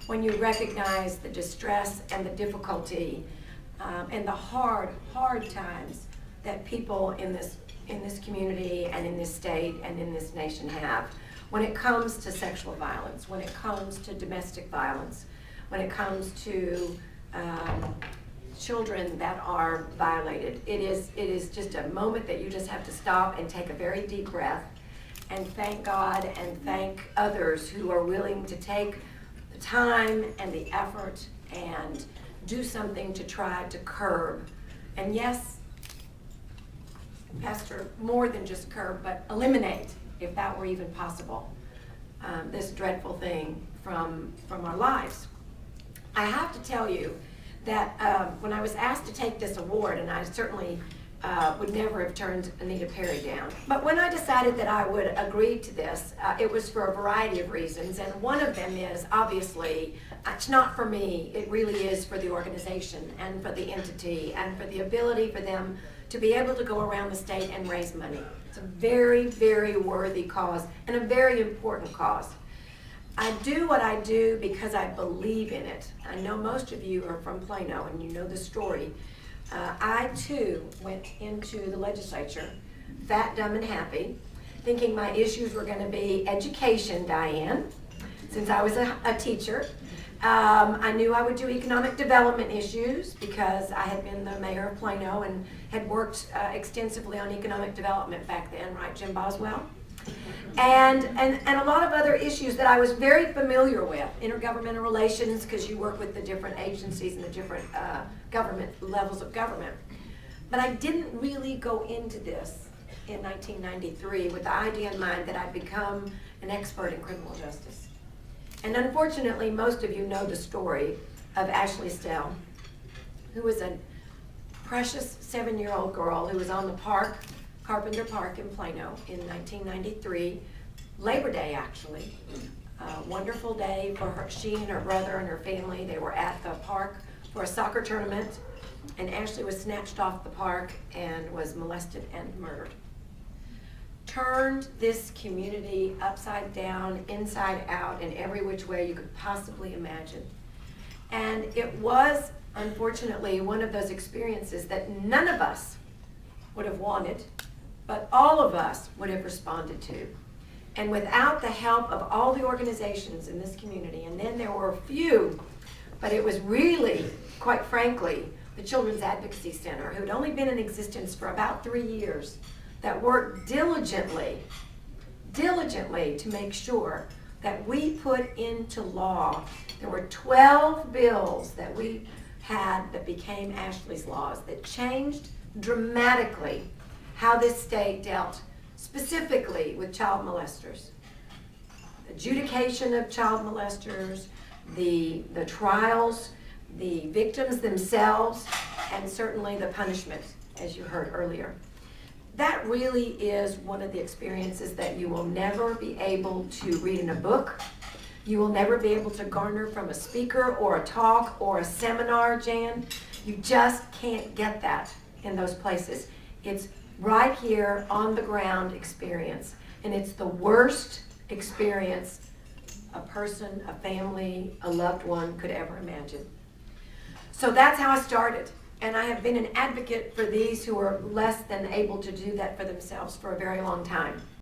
when you recognize the distress and the difficulty and the hard times that people in this community and in this state and in this nation have when it comes to sexual violence, when it comes to domestic violence, when it comes to children that are violated. It is just a moment that you just have to stop and take a very deep breath and thank God and thank others who are willing to take the time and the effort and do something to try to curb. And yes, Pastor, more than just curb, but eliminate, if that were even possible, this dreadful thing from our lives. I have to tell you that when I was asked to take this award, and I certainly would never have turned Anita Perry down, but when I decided that I would agree to this, it was for a variety of reasons, and one of them is, obviously, it's not for me, it really is for the organization and for the entity and for the ability for them to be able to go around the state and raise money. It's a very, very worthy cause and a very important cause. I do what I do because I believe in it. I know most of you are from Plano and you know the story. I too went into the legislature, fat, dumb, and happy, thinking my issues were going to be education, Diane, since I was a teacher. I knew I would do economic development issues because I had been the mayor of Plano and had worked extensively on economic development back then, right, Jim Boswell? And a lot of other issues that I was very familiar with, intergovernmental relations, because you work with the different agencies and the different government levels of government. But I didn't really go into this in 1993 with the idea in mind that I'd become an expert in criminal justice. And unfortunately, most of you know the story of Ashley Stell, who was a precious 7-year-old girl who was on the park, Carpenter Park in Plano in 1993, Labor Day actually. A wonderful day for her. She and her brother and her family, they were at the park for a soccer tournament, and Ashley was snatched off the park and was molested and murdered. Turned this community upside down, inside out, in every which way you could possibly imagine. And it was, unfortunately, one of those experiences that none of us would have wanted, but all of us would have responded to. And without the help of all the organizations in this community, and then there were a few, but it was really, quite frankly, the Children's Advocacy Center, who had only been in existence for about 3 years, that worked diligently to make sure that we put into law. There were 12 bills that we had that became Ashley's laws that changed dramatically how this state dealt specifically with child molesters. Adjudication of child molesters, the trials, the victims themselves, and certainly the punishment, as you heard earlier. That really is one of the experiences that you will never be able to read in a book. You will never be able to garner from a speaker or a talk or a seminar, Jan. You just can't get that in those places. It's right here on the ground experience. And it's the worst experience a person, a family, a loved one could ever imagine. So that's how I started. And I have been an advocate for these who are less than able to do that for themselves for a very long time.